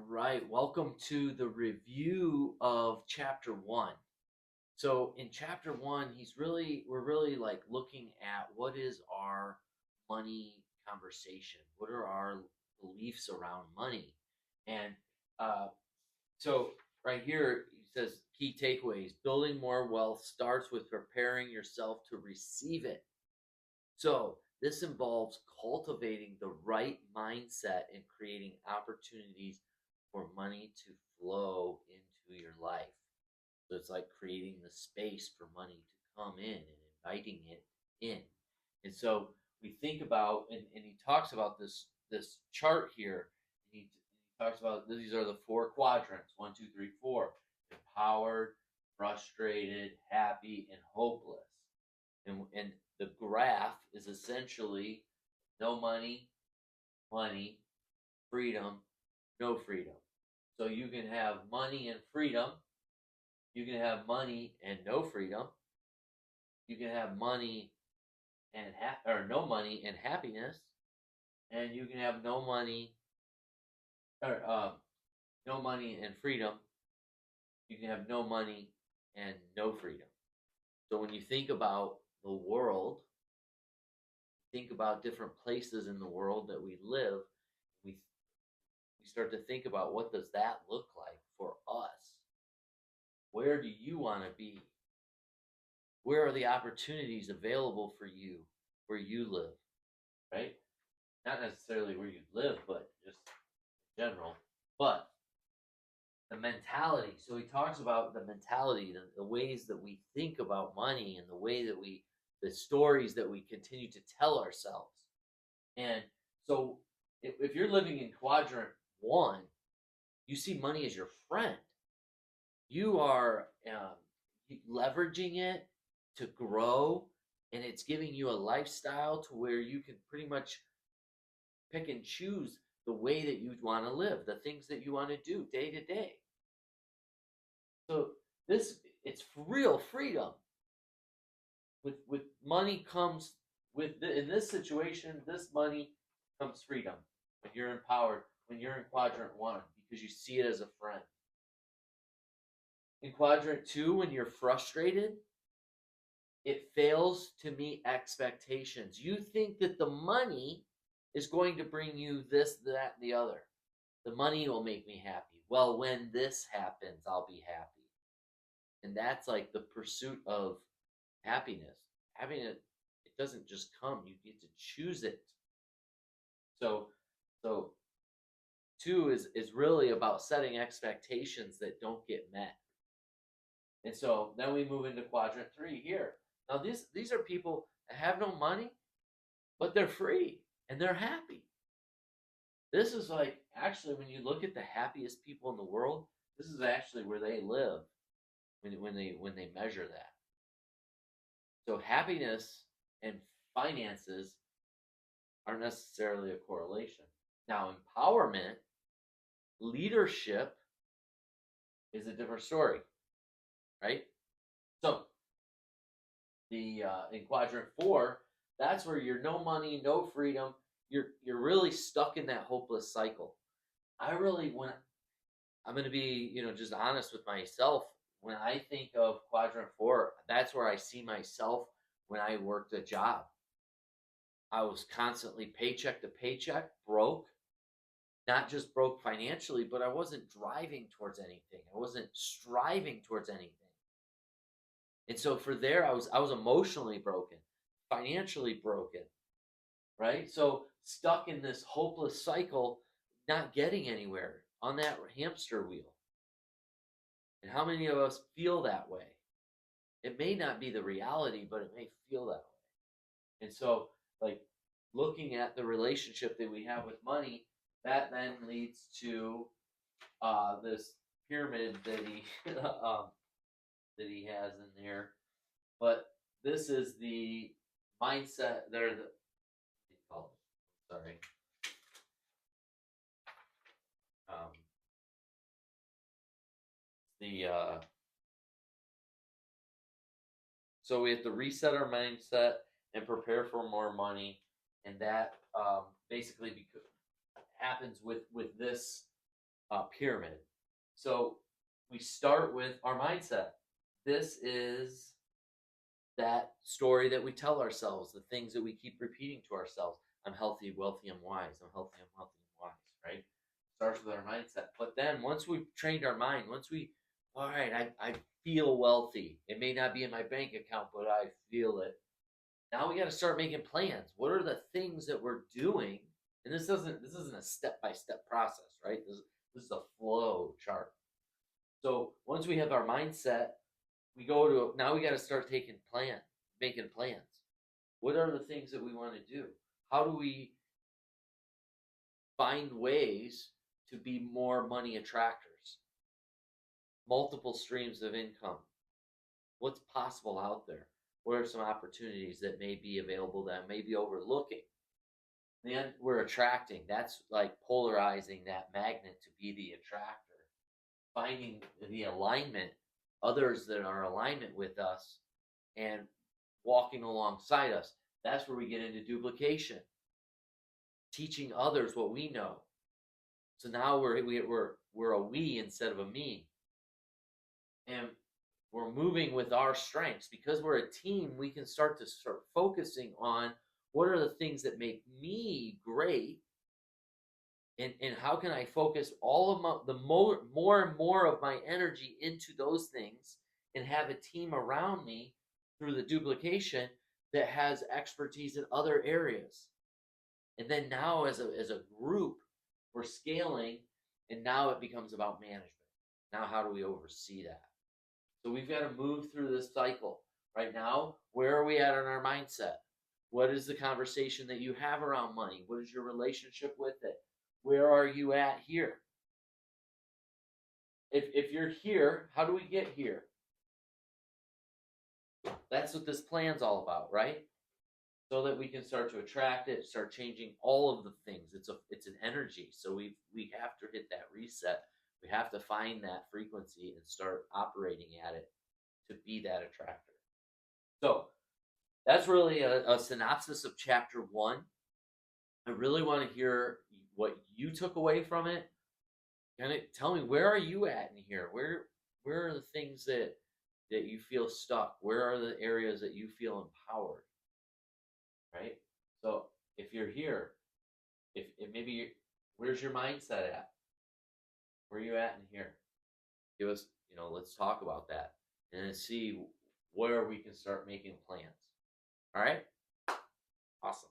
right, welcome to the review of chapter 1. So in chapter 1, we're really like looking at what is our money conversation? What are our beliefs around money? And uh so right here he says key takeaways. Building more wealth starts with preparing yourself to receive it. So this involves cultivating the right mindset and creating opportunities for money to flow into your life. So it's like creating the space for money to come in and inviting it in. And so we think about, and he talks about this chart here. He talks about these are the four quadrants: one, two, three, four. Empowered, frustrated, happy, and hopeless. And the graph is essentially no money, money, freedom, no freedom. So you can have money and freedom. You can have money and no freedom. You can have money and or no money and happiness, and you can have no money or no money and freedom. You can have no money and no freedom. So when you think about the world, think about different places in the world that we live, we we start to think about what does that look like for us? Where do you want to be? Where are the opportunities available for you where you live, right? Not necessarily where you live, but just in general. But the mentality. So he talks about the mentality, the ways that we think about money and the way that the stories that we continue to tell ourselves. And so if you're living in quadrant 1, you see money as your friend. You are leveraging it to grow, and it's giving you a lifestyle to where you can pretty much pick and choose the way that you want to live, the things that you want to do day to day. So it's real freedom. With money comes in this situation, this money comes freedom. When you're empowered, when you're in quadrant 1, because you see it as a friend. In quadrant 2, when you're frustrated, it fails to meet expectations. You think that the money is going to bring you this, that, and the other. The money will make me happy. Well, when this happens, I'll be happy. And that's like the pursuit of happiness. Happiness, it doesn't just come. You get to choose it. So 2 is really about setting expectations that don't get met. And so then we move into quadrant 3 here. Now these are people that have no money, but they're free and they're happy. This is like actually when you look at the happiest people in the world, this is actually where they live when they measure that. So happiness and finances aren't necessarily a correlation. Now empowerment, leadership is a different story, right? So the in quadrant 4, that's where you're no money, no freedom. You're really stuck in that hopeless cycle. I really when I'm going to be, just honest with myself. When I think of quadrant 4, that's where I see myself when I worked a job. I was constantly paycheck to paycheck, broke, not just broke financially, but I wasn't driving towards anything. I wasn't striving towards anything. And so for there, I was emotionally broken, financially broken, right? So stuck in this hopeless cycle, not getting anywhere on that hamster wheel. And how many of us feel that way? It may not be the reality, but it may feel that way. And so, like, looking at the relationship that we have with money, that then leads to this pyramid that he that he has in there. But this is the mindset. There, sorry. Um, the So we have to reset our mindset and prepare for more money, and that basically happens with this pyramid. So we start with our mindset. This is that story that we tell ourselves, the things that we keep repeating to ourselves. I'm healthy, wealthy, and wise. I'm healthy, I'm wealthy, and wise, right? Starts with our mindset. But then once we've trained our mind, once we, all right, I feel wealthy. It may not be in my bank account, but I feel it. Now we got to start making plans. What are the things that we're doing? And this isn't a step by step process, right? This is a flow chart. So once we have our mindset, we go to now we got to start making plans. What are the things that we want to do? How do we find ways to be more money attractors? Multiple streams of income. What's possible out there? What are some opportunities that may be available that may be overlooking? Then we're attracting. That's like polarizing that magnet to be the attractor. Finding the alignment, others that are in alignment with us and walking alongside us. That's where we get into duplication. Teaching others what we know. So now we're a we instead of a me. And we're moving with our strengths. Because we're a team, we can start focusing on what are the things that make me great, and how can I focus all of the more and more of my energy into those things and have a team around me through the duplication that has expertise in other areas. And then now as a group, we're scaling, and now it becomes about management. Now how do we oversee that? So we've got to move through this cycle. Right now, where are we at in our mindset? What is the conversation that you have around money? What is your relationship with it? Where are you at here? If you're here, how do we get here? That's what this plan's all about, right? So that we can start to attract it, start changing all of the things. It's an energy. So we have to hit that reset. We have to find that frequency and start operating at it to be that attractor. So that's really a synopsis of chapter 1. I really want to hear what you took away from it. Kind of tell me, where are you at in here? Where are the things that you feel stuck? Where are the areas that you feel empowered? Right? So if you're here, if maybe where's your mindset at? Where are you at in here? Give us, let's talk about that and then see where we can start making plans. All right? Awesome.